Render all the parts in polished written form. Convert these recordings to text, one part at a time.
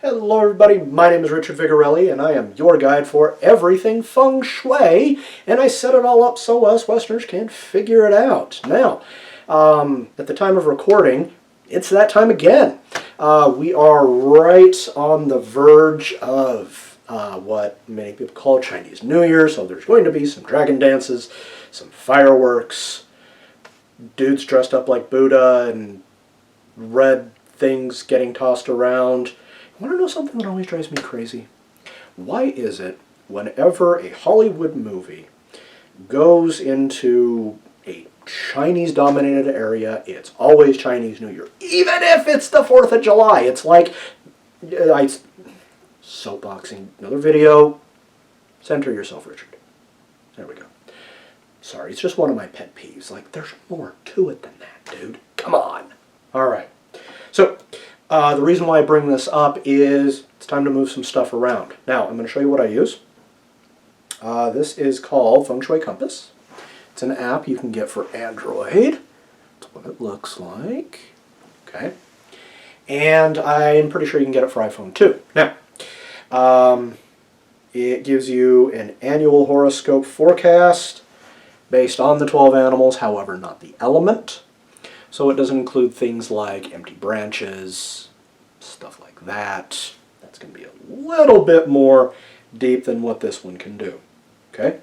Hello everybody, my name is Richard Vigorelli and I am your guide for everything Feng Shui, and I set it all up so us Westerners can figure it out. Now, at the time of recording, it's that time again. We are right on the verge of what many people call Chinese New Year, so there's going to be some dragon dances, some fireworks, dudes dressed up like Buddha and red things getting tossed around. You want to know something that always drives me crazy? Why is it whenever a Hollywood movie goes into a Chinese-dominated area, it's always Chinese New Year? Even if it's the 4th of July. It's like, soapboxing. Another video. Center yourself, Richard. There we go. Sorry, it's just one of my pet peeves. Like, there's more to it than that, dude. Come on. All right. So, the reason why I bring this up is it's time to move some stuff around. Now, I'm going to show you what I use. This is called Feng Shui Compass. It's an app you can get for Android. That's what it looks like. Okay. And I'm pretty sure you can get it for iPhone too. Now, it gives you an annual horoscope forecast based on the 12 animals, however, not the element. So it doesn't include things like empty branches, stuff like that. That's going to be a little bit more deep than what this one can do. Okay?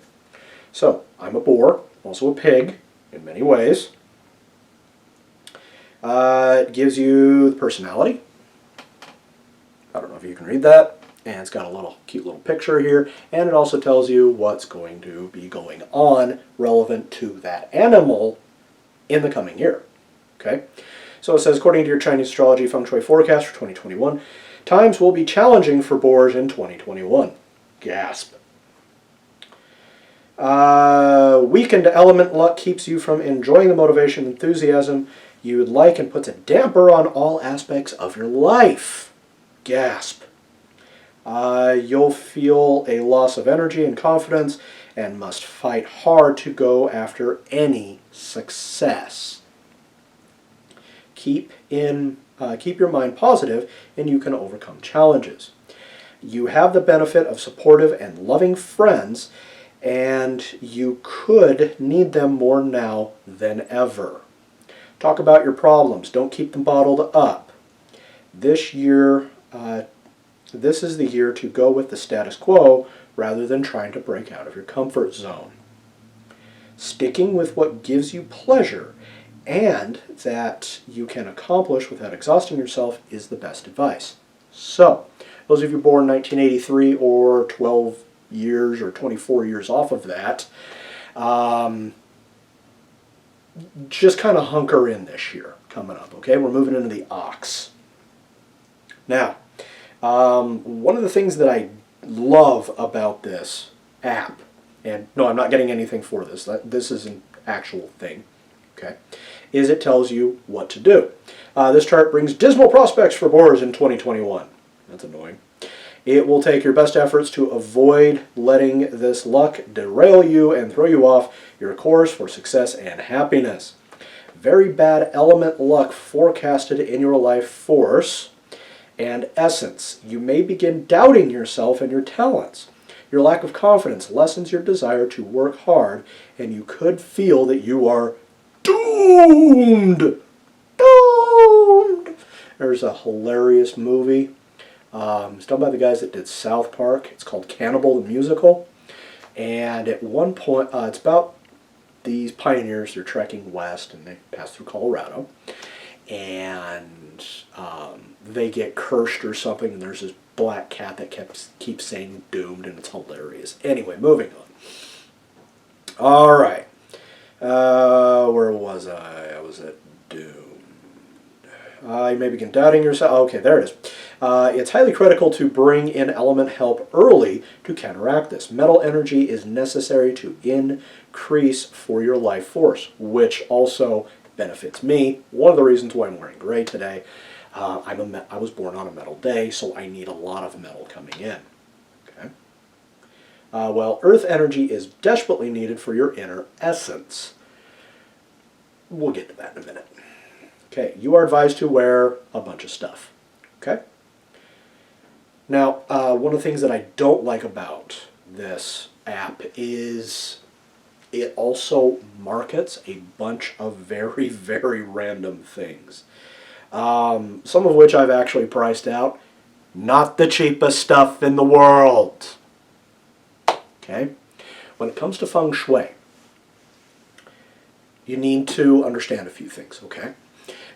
So, I'm a boar, also a pig, in many ways. It gives you the personality. I don't know if you can read that. And it's got a cute little picture here. And it also tells you what's going to be going on relevant to that animal in the coming year. Okay, so it says, according to your Chinese astrology Feng Shui forecast for 2021, times will be challenging for boars in 2021. Gasp. Weakened element luck keeps you from enjoying the motivation and enthusiasm you would like and puts a damper on all aspects of your life. Gasp. You'll feel a loss of energy and confidence and must fight hard to go after any success. Keep your mind positive and you can overcome challenges. You have the benefit of supportive and loving friends, and you could need them more now than ever. Talk about your problems. Don't keep them bottled up. This is the year to go with the status quo rather than trying to break out of your comfort zone. Sticking with what gives you pleasure and that you can accomplish without exhausting yourself is the best advice. So, those of you born in 1983 or 12 years or 24 years off of that, just kind of hunker in this year coming up, okay? We're moving into the ox. Now, one of the things that I love about this app, and no, I'm not getting anything for this. This is an actual thing. Okay, is it tells you what to do. This chart brings dismal prospects for boars in 2021. That's annoying. It will take your best efforts to avoid letting this luck derail you and throw you off your course for success and happiness. Very bad element luck forecasted in your life force and essence. You may begin doubting yourself and your talents. Your lack of confidence lessens your desire to work hard, and you could feel that you are doomed! Doomed! There's a hilarious movie. It's done by the guys that did South Park. It's called Cannibal the Musical. And at one point, it's about these pioneers. They're trekking west, and they pass through Colorado. And they get cursed or something, and there's this black cat that keeps saying doomed, and it's hilarious. Anyway, moving on. All right. Where was I? I was at doomed. You may begin doubting yourself. Okay, there it is. It's highly critical to bring in element help early to counteract this. Mental energy is necessary to increase for your life force, which also benefits me. One of the reasons why I'm wearing gray today, I was born on a metal day, so I need a lot of metal coming in. Okay. Well, earth energy is desperately needed for your inner essence. We'll get to that in a minute. Okay, you are advised to wear a bunch of stuff. Okay? Now, one of the things that I don't like about this app is it also markets a bunch of very, very random things. Some of which I've actually priced out. Not the cheapest stuff in the world. Okay? When it comes to Feng Shui, you need to understand a few things, okay?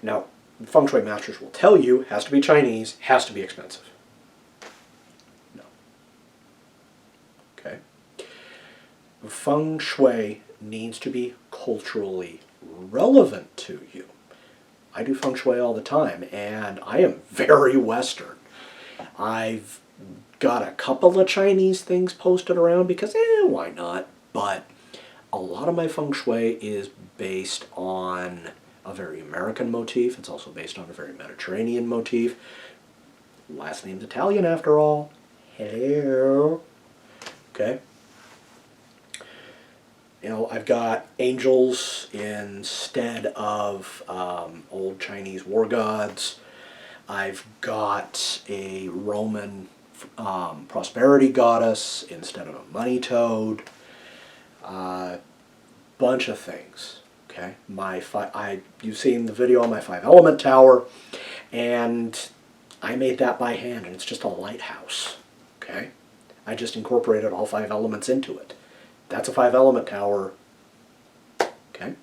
Now, Feng Shui masters will tell you, has to be Chinese, has to be expensive. No. Okay? Feng Shui needs to be culturally relevant to you. I do Feng Shui all the time, and I am very Western. I've got a couple of Chinese things posted around because, why not? But a lot of my Feng Shui is based on a very American motif. It's also based on a very Mediterranean motif. Last name's Italian, after all. Hello. Okay. You know, I've got angels instead of old Chinese war gods. I've got a Roman prosperity goddess instead of a money toad. Bunch of things. Okay, you've seen the video on my 5-element tower, and I made that by hand, and it's just a lighthouse. Okay, I just incorporated all 5 elements into it. That's a 5-element tower. Okay,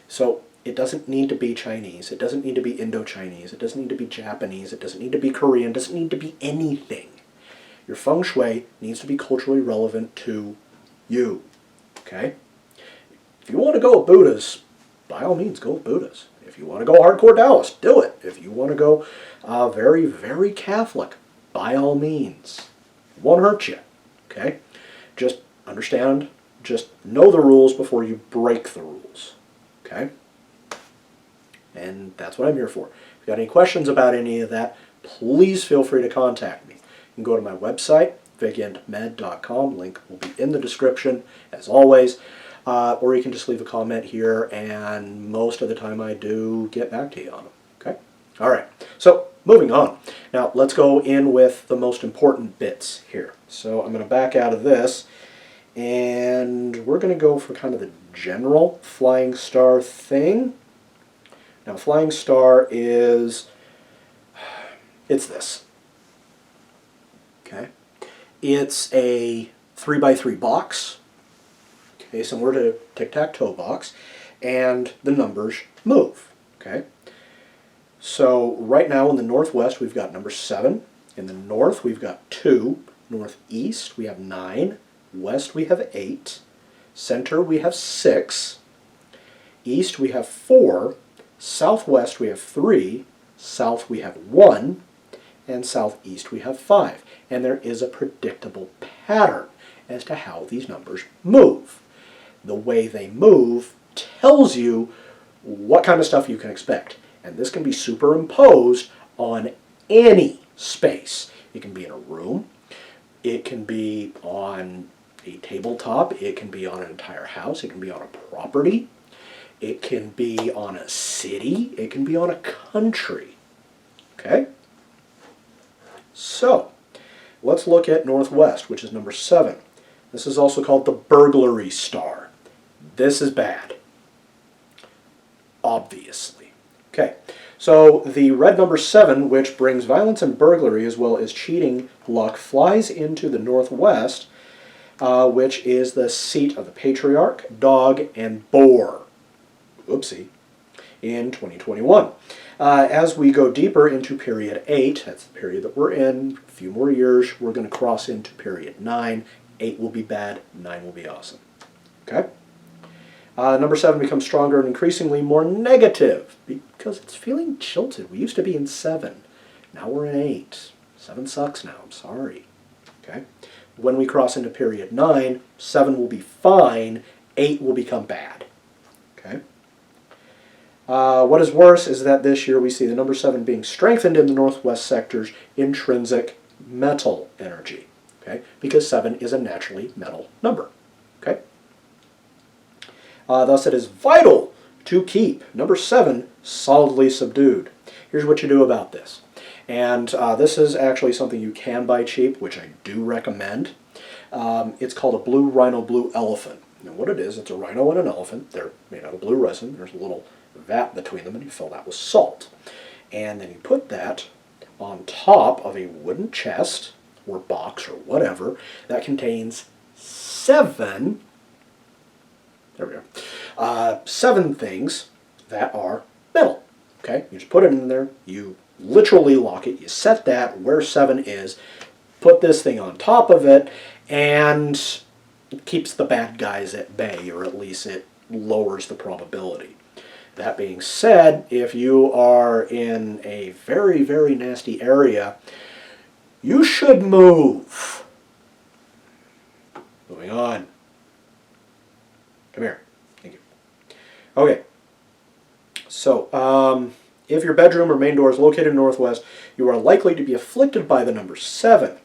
so it doesn't need to be Chinese. It doesn't need to be Indo-Chinese. It doesn't need to be Japanese. It doesn't need to be Korean. It doesn't need to be anything. Your Feng Shui needs to be culturally relevant to you. Okay? If you want to go with Buddhas, by all means, go with Buddhas. If you want to go hardcore Taoist, do it. If you want to go very, very Catholic, by all means. It won't hurt you. Okay? Just understand, just know the rules before you break the rules. Okay? And that's what I'm here for. If you've got any questions about any of that, please feel free to contact me. You can go to my website, vigentmed.com. Link will be in the description, as always. Or you can just leave a comment here, and most of the time I do get back to you on them. Okay? All right. So, moving on. Now, let's go in with the most important bits here. So, I'm going to back out of this, and we're going to go for kind of the general flying star thing. Now, flying star it's this. Okay? It's a 3x3 box. Okay, similar to a tic-tac-toe box, and the numbers move. Okay? So right now in the northwest we've got number 7. In the north we've got 2. Northeast we have 9. West we have 8. Center we have 6. East we have 4. Southwest we have 3. South we have 1. And southeast we have 5. And there is a predictable pattern as to how these numbers move. The way they move tells you what kind of stuff you can expect. And this can be superimposed on any space. It can be in a room. It can be on a tabletop. It can be on an entire house. It can be on a property. It can be on a city. It can be on a country. Okay? So, let's look at Northwest, which is number 7. This is also called the burglary star. This is bad. Obviously. Okay, so the red number 7, which brings violence and burglary as well as cheating luck, flies into the Northwest, which is the seat of the patriarch, dog, and boar. Oopsie. In 2021. As we go deeper into period 8, that's the period that we're in, a few more years, we're going to cross into period 9. 8 will be bad, 9 will be awesome. Okay? Number 7 becomes stronger and increasingly more negative because it's feeling jilted. We used to be in 7. Now we're in 8. 7 sucks now. I'm sorry. Okay? When we cross into period 9, 7 will be fine. 8 will become bad. Okay? What is worse is that this year we see the number 7 being strengthened in the northwest sector's intrinsic metal energy. Okay? Because 7 is a naturally metal number. Okay? Thus it is vital to keep number 7 solidly subdued. Here's what you do about this. And this is actually something you can buy cheap, which I do recommend. It's called a blue rhino blue elephant. And what it is, it's a rhino and an elephant. They're made out of blue resin. There's a little vat between them, and you fill that with salt. And then you put that on top of a wooden chest or box or whatever that contains 7, there we go, 7 things that are metal. Okay, you just put it in there, you literally lock it, you set that where 7 is, put this thing on top of it, and it keeps the bad guys at bay, or at least it lowers the probability. That being said, if you are in a very, very nasty area, you should move. Moving on. Come here. Thank you. Okay. So, if your bedroom or main door is located northwest, you are likely to be afflicted by the number 7.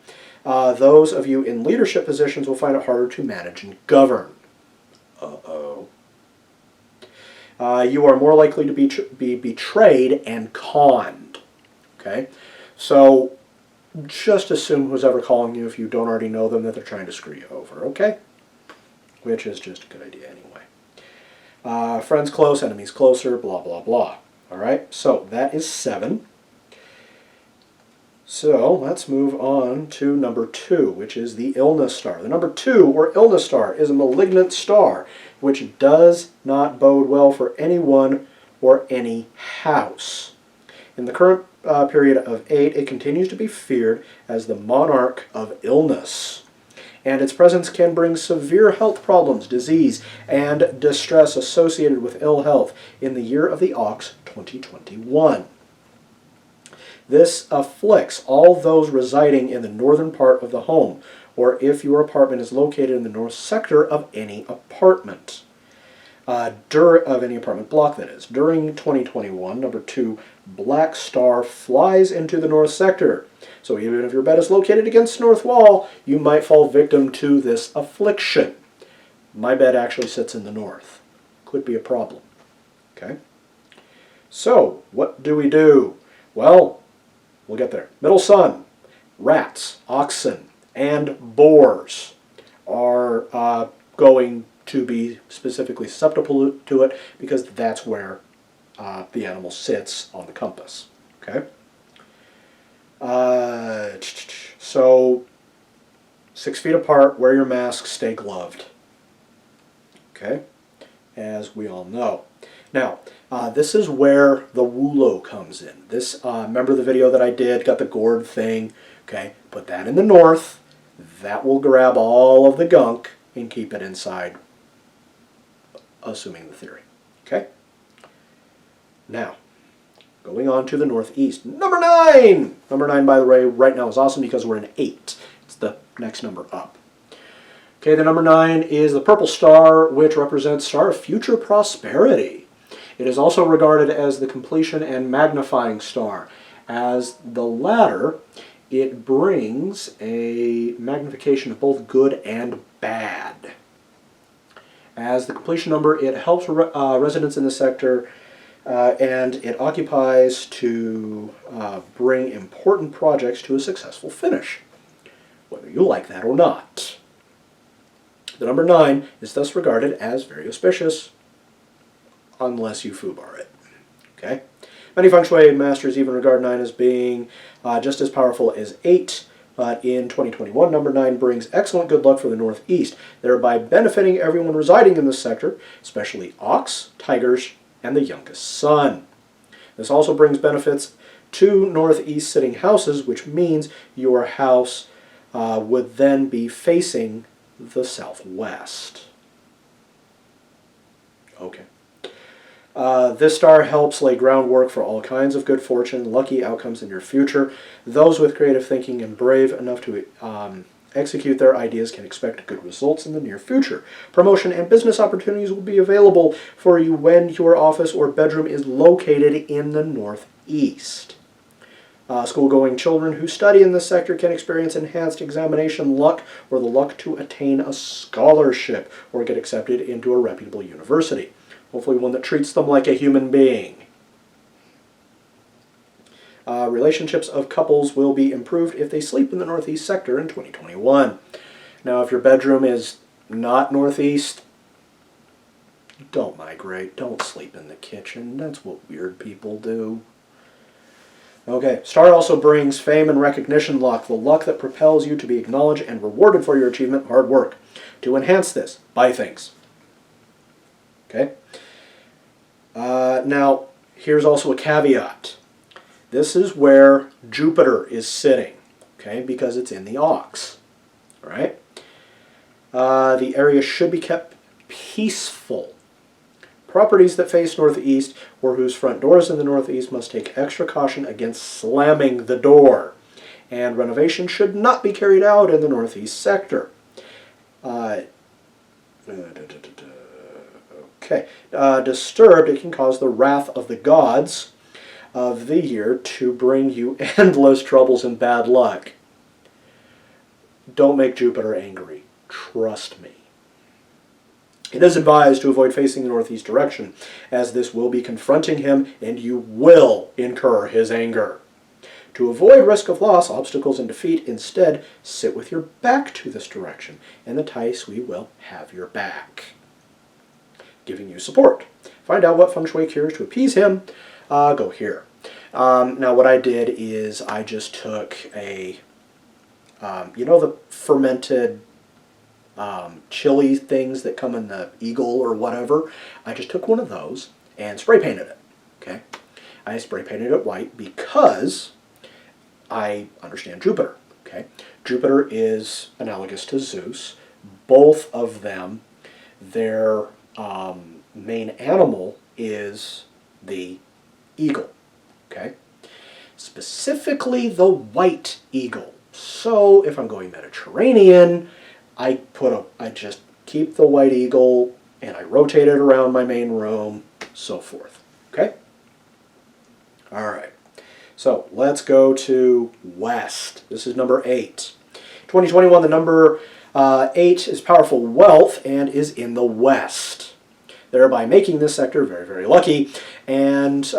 Those of you in leadership positions will find it harder to manage and govern. Uh-oh. You are more likely to be betrayed and conned. Okay? So, just assume who's ever calling you, if you don't already know them, that they're trying to screw you over. Okay? Which is just a good idea anyway. Friends close, enemies closer, blah, blah, blah. Alright? So, that is 7. So, let's move on to number 2, which is the illness star. The number 2, or illness star, is a malignant star, which does not bode well for anyone or any house. In the current period of 8, it continues to be feared as the monarch of illness. And its presence can bring severe health problems, disease, and distress associated with ill health in the year of the ox 2021. This afflicts all those residing in the northern part of the home, or if your apartment is located in the north sector of any apartment. Of any apartment block, that is. During 2021, number 2, Black Star flies into the north sector. So even if your bed is located against the north wall, you might fall victim to this affliction. My bed actually sits in the north. Could be a problem. Okay? So, what do we do? Well, we'll get there. Middle sun, rats, oxen, and boars are going to be specifically susceptible to it because that's where the animal sits on the compass. Okay? So, 6 feet apart, wear your mask, stay gloved. Okay? As we all know. Now, this is where the wulo comes in. This, remember the video that I did, got the gourd thing? Okay, put that in the north. That will grab all of the gunk and keep it inside, assuming the theory. Okay? Now, going on to the northeast. Number 9! Number 9, by the way, right now is awesome because we're in 8. It's the next number up. Okay, the number 9 is the purple star, which represents star of future prosperity. It is also regarded as the completion and magnifying star. As the latter, it brings a magnification of both good and bad. As the completion number, it helps residents in the sector, and it occupies to bring important projects to a successful finish, whether you like that or not. The number 9 is thus regarded as very auspicious, unless you foobar it. Okay? Many Feng Shui masters even regard 9 as being just as powerful as 8, but in 2021, number 9 brings excellent good luck for the northeast, thereby benefiting everyone residing in this sector, especially ox, tigers, and the youngest son. This also brings benefits to northeast sitting houses, which means your house would then be facing the southwest. Okay. This star helps lay groundwork for all kinds of good fortune, lucky outcomes in your future. Those with creative thinking and brave enough to execute their ideas can expect good results in the near future. Promotion and business opportunities will be available for you when your office or bedroom is located in the northeast. School-going children who study in this sector can experience enhanced examination luck or the luck to attain a scholarship or get accepted into a reputable university. Hopefully one that treats them like a human being. Relationships of couples will be improved if they sleep in the northeast sector in 2021. Now, if your bedroom is not northeast, don't migrate. Don't sleep in the kitchen. That's what weird people do. Okay, star also brings fame and recognition luck, the luck that propels you to be acknowledged and rewarded for your achievement, hard work. To enhance this, buy things. Okay? Now, here's also a caveat. This is where Jupiter is sitting, okay, because it's in the ox. All right? The area should be kept peaceful. Properties that face northeast or whose front door is in the northeast must take extra caution against slamming the door. And renovation should not be carried out in the northeast sector. Disturbed, it can cause the wrath of the gods of the year to bring you endless troubles and bad luck. Don't make Jupiter angry. Trust me. It is advised to avoid facing the northeast direction, as this will be confronting him and you will incur his anger. To avoid risk of loss, obstacles, and defeat, instead, sit with your back to this direction, and the Tai Sui will have your back, giving you support. Find out what Feng Shui cures to appease him. Go here. Now, what I did is I just took a, you know the fermented chili things that come in the Eagle or whatever? I just took one of those and spray painted it. Okay, I spray painted it white because I understand Jupiter. Okay, Jupiter is analogous to Zeus. Both of them, their main animal is the eagle. Okay, specifically the white eagle. So if I'm going Mediterranean, I just keep the white eagle and I rotate it around my main room, so forth. Okay? All right. So let's go to West. This is number 8. 2021, the number 8 is powerful wealth and is in the West, thereby making this sector very, very lucky and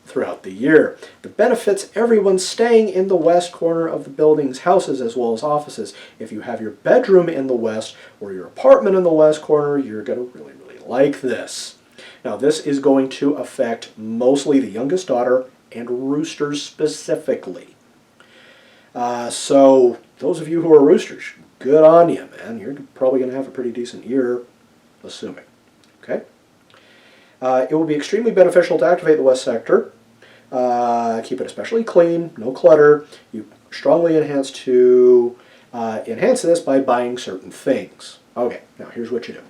throughout the year. The benefits everyone staying in the west corner of the building's houses as well as offices. If you have your bedroom in the west or your apartment in the west corner, you're going to really, really like this. Now, this is going to affect mostly the youngest daughter and roosters specifically. So those of you who are roosters, good on you, man. You're probably going to have a pretty decent year, assuming. Okay? It will be extremely beneficial to activate the west sector. Keep it especially clean, no clutter. You strongly enhance this by buying certain things. Okay, now here's what you do.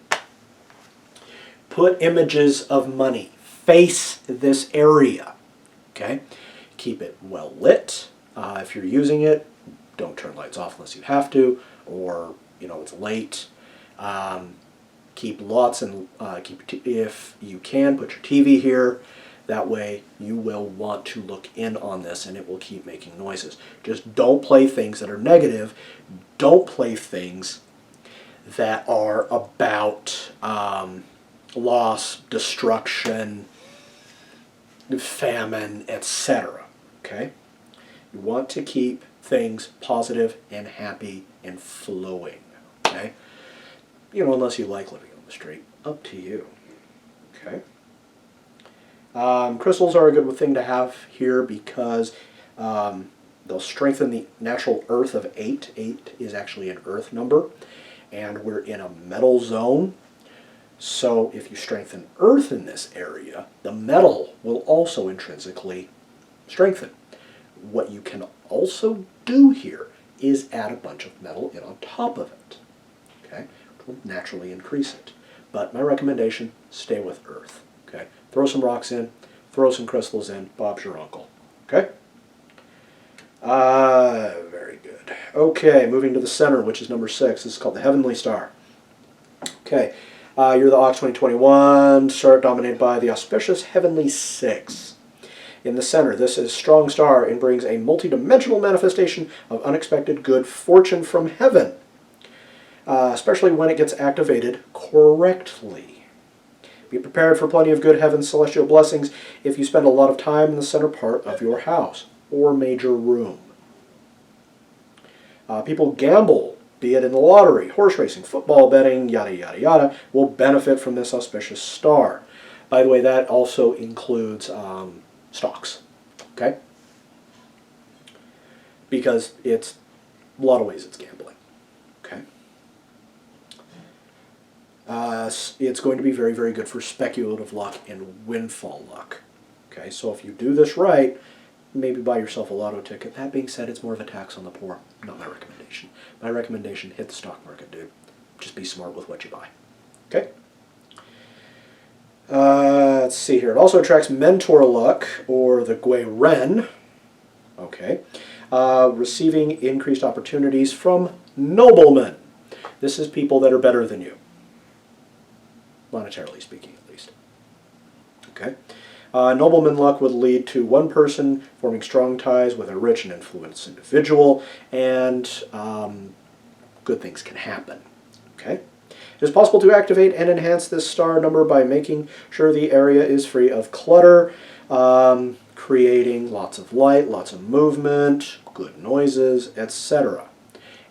Put images of money. Face this area. Okay? Keep it well lit. If you're using it, don't turn lights off unless you have to, or it's late. Keep lots and if you can, put your TV here. That way you will want to look in on this and it will keep making noises. Just don't play things that are negative. Don't play things that are about loss, destruction, famine, etc. Okay? You want to keep things positive and happy and flowing. Okay? Unless you like living on the street. Up to you. Okay? Crystals are a good thing to have here because they'll strengthen the natural earth of 8. 8 is actually an earth number, and we're in a metal zone. So if you strengthen earth in this area, the metal will also intrinsically strengthen. What you can also do here is add a bunch of metal in on top of it. Okay? Which will naturally increase it. But my recommendation, stay with earth. Okay? Throw some rocks in, throw some crystals in, Bob's your uncle. Okay? Very good. Okay, moving to the center, which is number 6. This is called the Heavenly Star. Okay, you're the Ox 2021, star dominated by the auspicious Heavenly 6. In the center, this is strong star and brings a multi-dimensional manifestation of unexpected good fortune from heaven, especially when it gets activated correctly. Be prepared for plenty of good heaven's celestial blessings if you spend a lot of time in the center part of your house or major room. People gamble, be it in the lottery, horse racing, football betting, yada, yada, yada, will benefit from this auspicious star. By the way, that also includes stocks, okay? Because it's, a lot of ways it's gambling, okay? It's going to be very, very good for speculative luck and windfall luck, okay? So if you do this right, maybe buy yourself a lotto ticket. That being said, it's more of a tax on the poor. Not my recommendation. My recommendation, hit the stock market, dude. Just be smart with what you buy. Okay? Let's see here. It also attracts mentor luck, or the Gui Ren. Okay. Receiving increased opportunities from noblemen. This is people that are better than you. Monetarily speaking, at least. Okay. Nobleman luck would lead to one person forming strong ties with a rich and influential individual, and good things can happen. Okay? It is possible to activate and enhance this star number by making sure the area is free of clutter, creating lots of light, lots of movement, good noises, etc.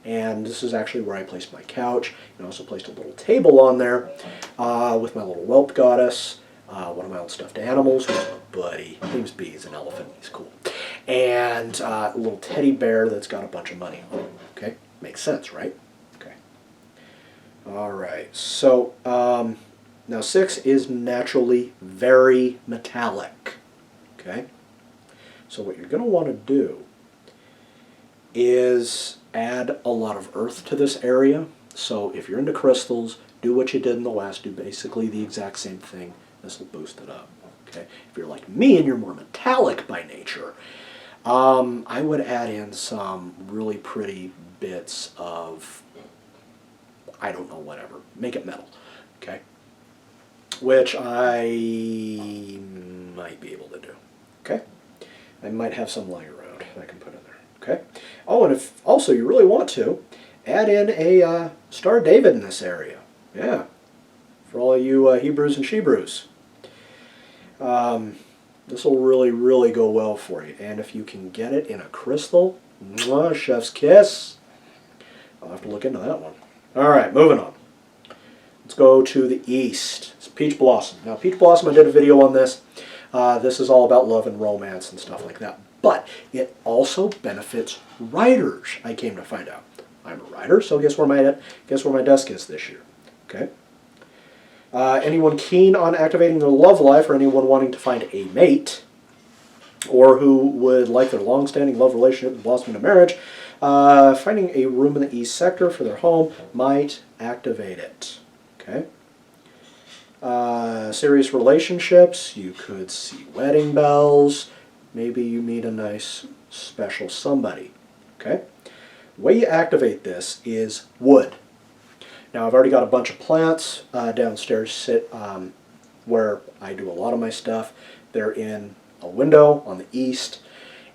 And this is actually where I placed my couch. I also placed a little table on there with my little whelp goddess. One of my old stuffed animals, who's my buddy. His name's B, he's an elephant, he's cool. And a little teddy bear that's got a bunch of money on it. Okay? Makes sense, right? Okay. Alright, so now 6 is naturally very metallic. Okay? So what you're going to want to do is add a lot of earth to this area. So if you're into crystals, do what you did in the West. Do basically the exact same thing. This will boost it up. Okay. If you're like me and you're more metallic by nature, I would add in some really pretty bits of, I don't know, whatever. Make it metal. Okay. Which I might be able to do. Okay. I might have some lying around that I can put in there. Okay. Oh, and if also you really want to, add in a Star David in this area. Yeah. For all you Hebrews and Shebrews. This will really, really go well for you. And if you can get it in a crystal, mwah, chef's kiss. I'll have to look into that one. All right, moving on. Let's go to the east. It's Peach Blossom. Now, Peach Blossom, I did a video on this. This is all about love and romance and stuff like that. But it also benefits writers, I came to find out. I'm a writer, so guess where my desk is this year. Okay. Anyone keen on activating their love life, or anyone wanting to find a mate, or who would like their long-standing love relationship to blossom into marriage, finding a room in the east sector for their home might activate it. Okay. Serious relationships, you could see wedding bells. Maybe you meet a nice, special somebody. Okay. The way you activate this is wood. Now, I've already got a bunch of plants downstairs where I do a lot of my stuff. They're in a window on the east,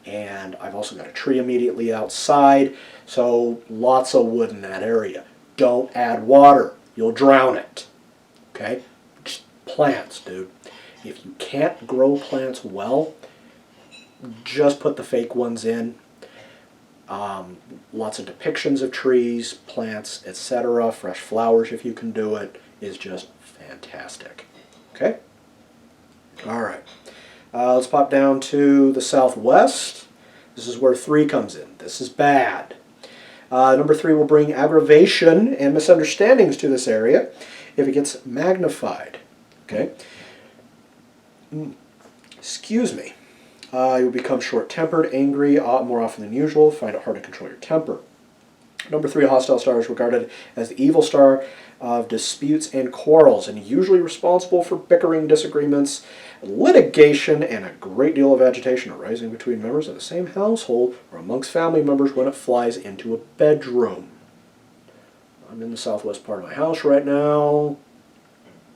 and I've also got a tree immediately outside, so lots of wood in that area. Don't add water. You'll drown it. Okay? Just plants, dude. If you can't grow plants well, just put the fake ones in. Lots of depictions of trees, plants, etc. Fresh flowers, if you can do it, is just fantastic. Okay? All right. Let's pop down to the southwest. This is where 3 comes in. This is bad. Number 3 will bring aggravation and misunderstandings to this area if it gets magnified. Okay? Excuse me. You'll become short-tempered, angry, more often than usual, find it hard to control your temper. Number 3, hostile star is regarded as the evil star of disputes and quarrels, and usually responsible for bickering, disagreements, litigation, and a great deal of agitation arising between members of the same household or amongst family members when it flies into a bedroom. I'm in the southwest part of my house right now.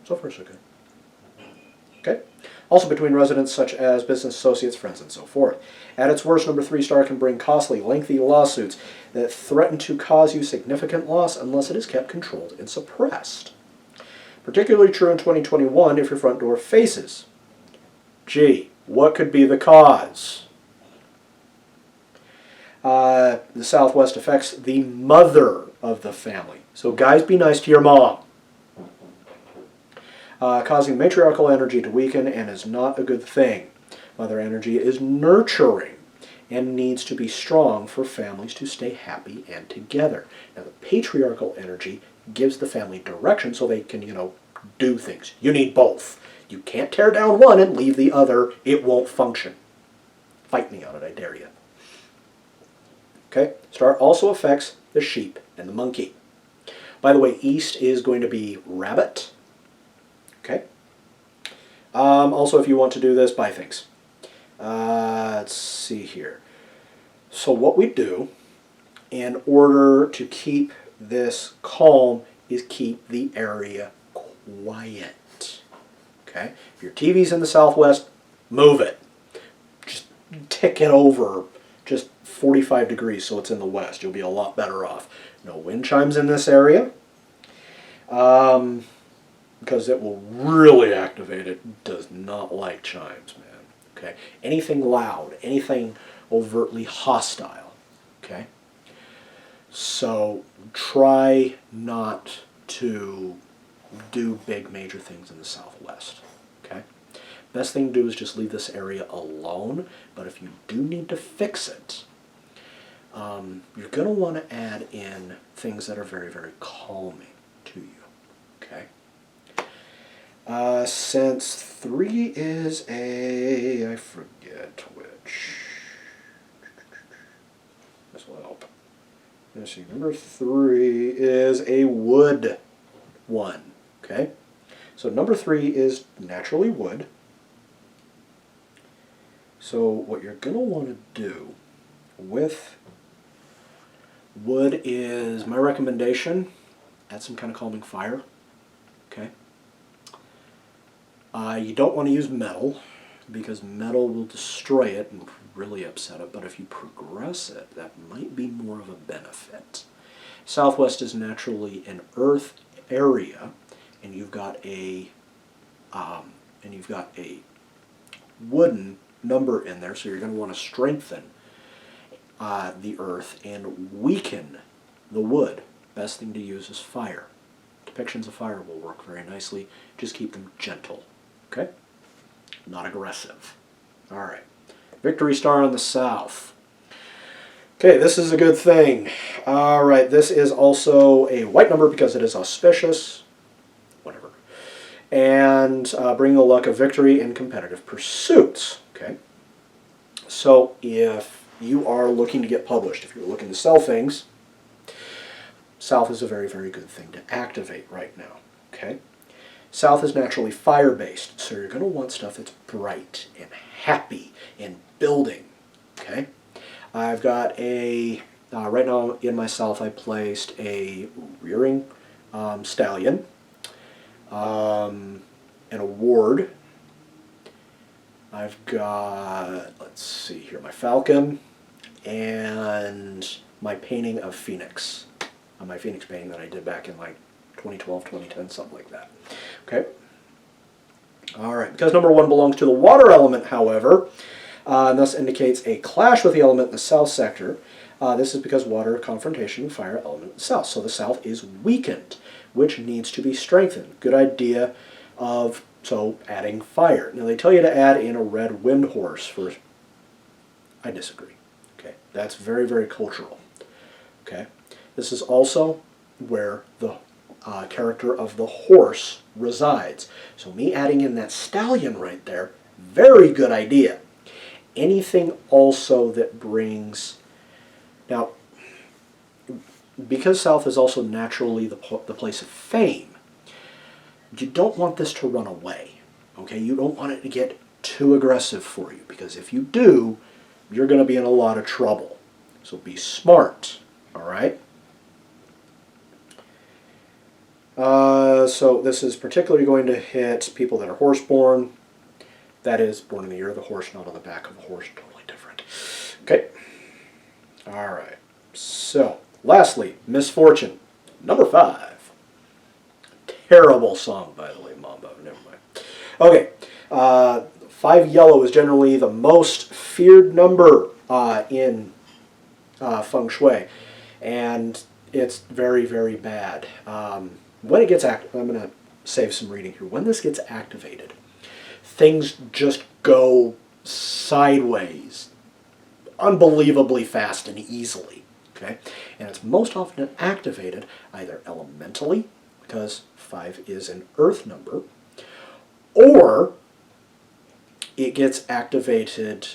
So far, so good. Okay? Also between residents such as business associates, friends, and so forth. At its worst, number 3 star can bring costly, lengthy lawsuits that threaten to cause you significant loss unless it is kept controlled and suppressed. Particularly true in 2021 if your front door faces. Gee, what could be the cause? The Southwest affects the mother of the family. So guys, be nice to your mom. Causing matriarchal energy to weaken and is not a good thing. Mother energy is nurturing and needs to be strong for families to stay happy and together. Now the patriarchal energy gives the family direction so they can, do things. You need both. You can't tear down one and leave the other. It won't function. Fight me on it, I dare you. Okay, star also affects the sheep and the monkey. By the way, east is going to be rabbit. Okay. Also, if you want to do this, buy things. Let's see here. So what we do in order to keep this calm is keep the area quiet. Okay? If your TV's in the southwest, move it. Just tick it over just 45 degrees so it's in the west. You'll be a lot better off. No wind chimes in this area. Because it will really activate it. It does not like chimes, man. Okay? Anything loud, anything overtly hostile. Okay? So try not to do big major things in the southwest. Okay? Best thing to do is just leave this area alone, but if you do need to fix it, you're going to want to add in things that are very, very calming to you. Okay? Since 3 is I forget which. This will help. Let's see, number 3 is a wood one. Okay? So number 3 is naturally wood. So what you're going to want to do with wood is, my recommendation, add some kind of calming fire. Okay? You don't want to use metal because metal will destroy it and really upset it, but if you progress it, that might be more of a benefit. Southwest is naturally an earth area, and you've got a wooden number in there, so you're going to want to strengthen the earth and weaken the wood. Best thing to use is fire. Depictions of fire will work very nicely. Just keep them gentle. Okay? Not aggressive. All right. Victory star on the south. Okay, this is a good thing. All right, this is also a white number because it is auspicious. Whatever. And bring the luck of victory in competitive pursuits. Okay? So if you are looking to get published, if you're looking to sell things, south is a very, very good thing to activate right now. Okay? South is naturally fire-based, so you're going to want stuff that's bright and happy and building. Okay? I've got a, right now in my south I placed a rearing stallion, an award. I've got, let's see here, my falcon, and my painting of Phoenix. My Phoenix painting that I did back in like 2012, 2010, something like that. Okay? All right. Because number 1 belongs to the water element, however, and thus indicates a clash with the element in the south sector. This is because water confrontation with fire element in the south. So the south is weakened, which needs to be strengthened. Good idea of, so, adding fire. Now, they tell you to add in a red wind horse for, I disagree. Okay? That's very, very cultural. Okay? This is also where the character of the horse resides. So me adding in that stallion right there, very good idea. Anything also that brings... Now, because south is also naturally the place of fame, you don't want this to run away. Okay? You don't want it to get too aggressive for you, because if you do, you're going to be in a lot of trouble. So be smart. All right? So this is particularly going to hit people that are horse-born. That is, born in the year of the horse, not on the back of the horse. Totally different. Okay. All right. So, lastly, misfortune. Number 5. Terrible song, by the way, Mambo. Never mind. Okay, 5 yellow is generally the most feared number in Feng Shui, and it's very, very bad. When it gets active, I'm going to save some reading here. When this gets activated, things just go sideways unbelievably fast and easily. Okay? And it's most often activated either elementally, because 5 is an earth number, or it gets activated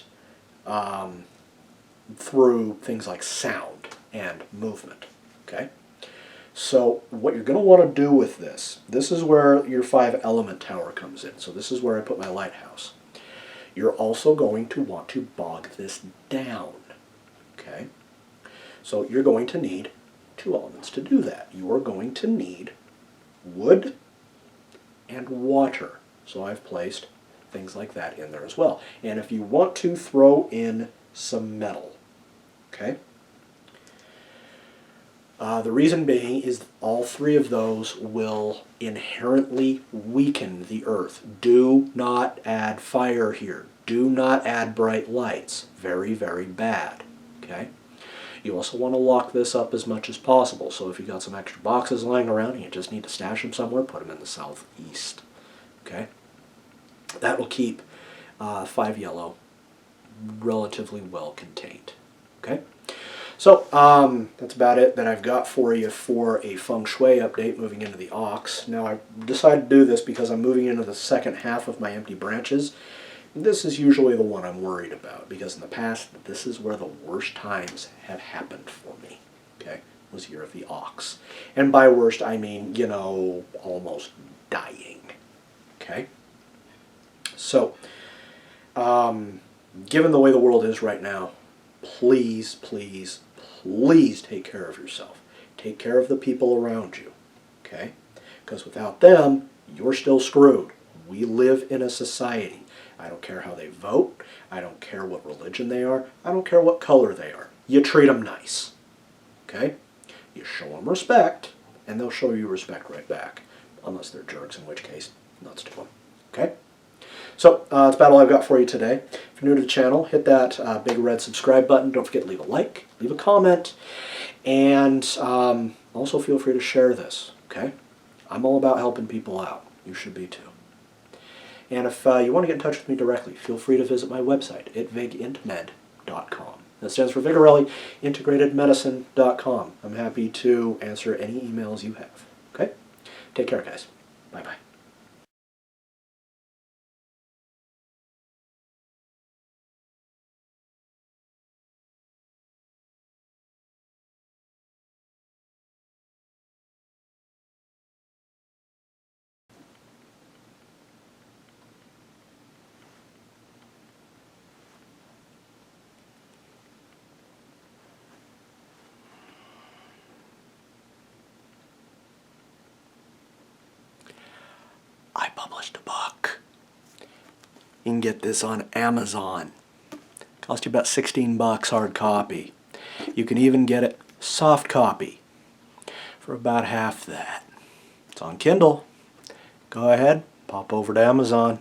through things like sound and movement. Okay? So what you're going to want to do with this is where your 5 element tower comes in. So this is where I put my lighthouse. You're also going to want to bog this down. Okay? So you're going to need 2 elements to do that. You are going to need wood and water. So I've placed things like that in there as well. And if you want to throw in some metal, okay? The reason being is all 3 of those will inherently weaken the earth. Do not add fire here. Do not add bright lights. Very, very bad. Okay? You also want to lock this up as much as possible. So if you got some extra boxes lying around and you just need to stash them somewhere, put them in the southeast. Okay? That will keep 5 yellow relatively well contained. Okay? So that's about it that I've got for you for a Feng Shui update moving into the ox. Now I decided to do this because I'm moving into the second half of my empty branches. This is usually the one I'm worried about because in the past this is where the worst times have happened for me. Okay, was year of the ox. And by worst I mean, you know, almost dying. Okay? So, given the way the world is right now, please, please, please take care of yourself. Take care of the people around you, okay? Because without them, you're still screwed. We live in a society. I don't care how they vote. I don't care what religion they are. I don't care what color they are. You treat them nice, okay? You show them respect, and they'll show you respect right back. Unless they're jerks, in which case, nuts to them, okay? So, that's about all I've got for you today. If you're new to the channel, hit that big red subscribe button. Don't forget to leave a like, leave a comment, and also feel free to share this, okay? I'm all about helping people out. You should be too. And if you want to get in touch with me directly, feel free to visit my website at vigintmed.com. That stands for Vigorelli, integratedmedicine.com. I'm happy to answer any emails you have, okay? Take care, guys. Bye-bye. I published a book. You can get this on Amazon. Cost you about 16 bucks hard copy. You can even get it soft copy for about half that. It's on Kindle. Go ahead, pop over to Amazon.